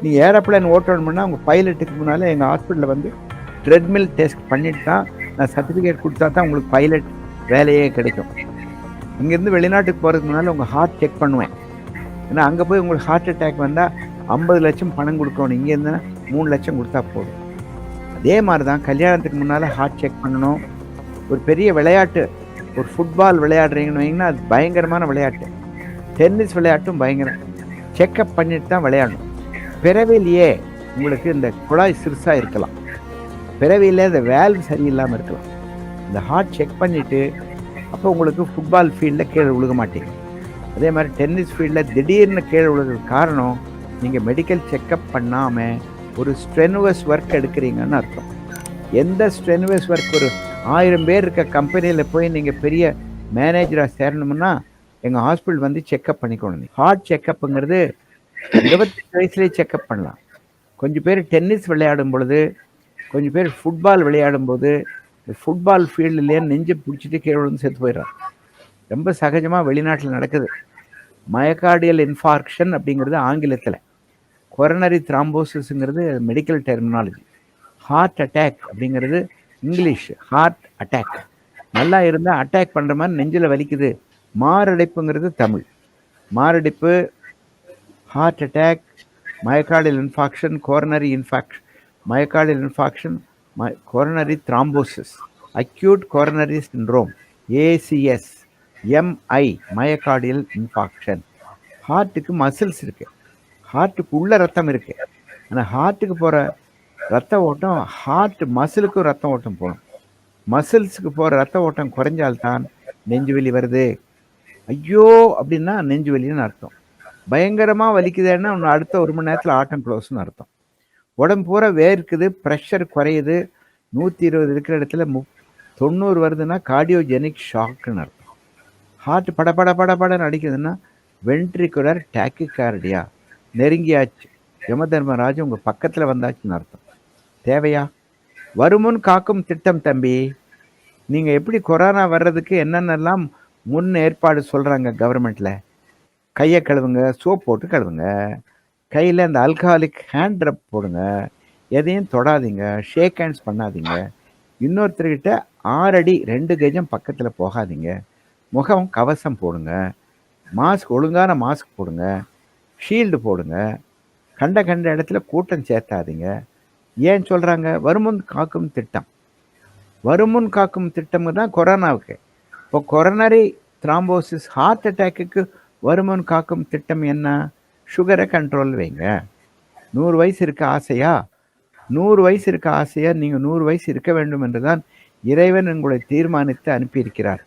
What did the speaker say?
நீங்கள் ஏரோப்ளேன் ஓட்டணும்னா உங்கள் பைலட்டுக்கு முன்னால் எங்கள் ஹாஸ்பிட்டலில் வந்து ட்ரெட்மில் டெஸ்ட் பண்ணிட்டு தான் நான் சர்டிஃபிகேட் கொடுத்தா தான் உங்களுக்கு பைலட் வேலையே கிடைக்கும். இங்கேருந்து வெளிநாட்டுக்கு போகிறதுக்கு முன்னால் உங்கள் ஹார்ட் செக் பண்ணுவேன். ஏன்னா அங்கே போய் உங்களுக்கு ஹார்ட் அட்டாக் வந்தால் 50 லட்சம் பணம் கொடுக்கணும். இங்கேருந்துன்னா 3 லட்சம் கொடுத்தா போதும். அதே மாதிரி தான் கல்யாணத்துக்கு முன்னால் ஹார்ட் செக் பண்ணணும். ஒரு பெரிய விளையாட்டு, ஒரு ஃபுட்பால் விளையாடுறீங்கன்னு வைங்கன்னா அது பயங்கரமான விளையாட்டு. டென்னிஸ் விளையாட்டும் பயங்கரம். செக்கப் பண்ணிட்டு தான் விளையாடணும். பிறவிலேயே உங்களுக்கு இந்த குழாய் சிறுசாக இருக்கலாம், பிறவியில் இந்த வேல்வ் சரியில்லாமல் இருக்கலாம். இந்த ஹார்ட் செக் பண்ணிவிட்டு அப்போ உங்களுக்கு ஃபுட்பால் ஃபீல்டில் கீழே விழுக மாட்டீங்க. அதே மாதிரி டென்னிஸ் ஃபீல்டில் திடீர்னு கீழே விழுகிறதுக்கு காரணம் நீங்கள் மெடிக்கல் செக்கப் பண்ணாமல் ஒரு ஸ்ட்ரெனுவஸ் ஒர்க் எடுக்கிறீங்கன்னு அர்த்தம். எந்த ஸ்ட்ரெனுவஸ் ஒர்க், ஒரு 1000 பேர் இருக்க கம்பெனியில் போய் நீங்கள் பெரிய மேனேஜராக சேரணும்னா எங்கள் ஹாஸ்பிட்டல் வந்து செக்கப் பண்ணிக்கணும். ஹார்ட் செக்கப்புங்கிறது 28 வயசுலேயே செக்கப் பண்ணலாம். கொஞ்சம் பேர் டென்னிஸ் விளையாடும் பொழுது, கொஞ்சம் பேர் ஃபுட்பால் விளையாடும் போது ஃபுட்பால் ஃபீல்டுலேயே நெஞ்சை பிடிச்சிட்டு கீழே விழுந்து செத்து போயிடுறாங்க. ரொம்ப சகஜமாக வெளிநாட்டில் நடக்குது. மயோகார்டியல் இன்ஃபார்க்ஷன் அப்படிங்கிறது ஆங்கிலத்தில், கொரோனரி த்ராம்போசிஸ்ங்கிறது மெடிக்கல் டெர்மினாலஜி, ஹார்ட் அட்டாக் அப்படிங்கிறது இங்கிலீஷ் ஹார்ட் அட்டாக். நல்லா இருந்தால் அட்டாக் பண்ணுற மாதிரி நெஞ்சில் வலிக்குது, மாரடைப்புங்கிறது தமிழ். மாரடைப்பு, heart attack, myocardial infarction, coronary infarction, myocardial infarction, coronary thrombosis, acute coronary syndrome, ACS, MI, myocardial infarction. ஹார்ட்டுக்கு மசில்ஸ் இருக்குது, ஹார்ட்டுக்கு உள்ள ரத்தம் இருக்குது. ஆனால் ஹார்ட்டுக்கு போகிற ரத்த ஓட்டம் ஹார்ட் மசிலுக்கும் ரத்த ஓட்டம் போகணும். மசில்ஸுக்கு போகிற ரத்த ஓட்டம் குறைஞ்சால்தான் நெஞ்சு வலி வருது. ஐயோ அப்படின்னா நெஞ்சு வலின்னு அர்த்தம். பயங்கரமாக வலிக்குதுன்னா ஒன்று அடுத்த 1 மணி நேரத்தில் ஆட்டம் க்ளோஸ்னு அர்த்தம். உடம்பு பூரா வேர்க்குது, ப்ரெஷர் குறையுது, 120 இருக்கிற இடத்துல 90 வருதுன்னா கார்டியோஜெனிக் ஷாக்குன்னு அர்த்தம். ஹார்ட் படன்னு அடிக்குதுன்னா வென்ட்ரிகுலர் டாக்கிகார்டியா, நெருங்கியாச்சு, யமதர்மராஜ் உங்கள் பக்கத்தில் வந்தாச்சுன்னு அர்த்தம். தேவையா? வருமுன் காக்கும் திட்டம் தம்பி. நீங்கள் எப்படி கொரோனா வர்றதுக்கு என்னென்னலாம் முன் ஏற்பாடு சொல்கிறாங்க கவர்மெண்ட்டில். கையை கழுவுங்க, சோப் போட்டு கழுவுங்க, கையில் அந்த ஆல்கஹாலிக் ஹேண்ட் ரப் போடுங்க, எதையும் தொடாதீங்க, ஷேக் ஹேண்ட்ஸ் பண்ணாதீங்க, இன்னொருத்தர்கிட்ட 6 அடி 2 கஜம் பக்கத்தில் போகாதீங்க, முகம் கவசம் போடுங்க, மாஸ்க் ஒழுங்கான மாஸ்க் போடுங்க, ஷீல்டு போடுங்க, கண்ட இடத்துல கூட்டம் சேர்த்தாதீங்க. ஏன் சொல்கிறாங்க? வருமுன் காக்கும் திட்டம். வருமுன் காக்கும் திட்டம் தான் கொரோனாவுக்கு. இப்போ கொரோனரி த்ராம்போசிஸ், ஹார்ட் அட்டாக்குக்கு வருமுன் காக்கும் திட்டம் என்ன? சுகரை கண்ட்ரோல் வைங்க. 100 வயசு இருக்க ஆசையா? 100 வயசு இருக்க ஆசையா? நீங்கள் 100 வயசு இருக்க வேண்டும் என்று தான் இறைவன் உங்களை தீர்மானித்து அனுப்பியிருக்கிறார்.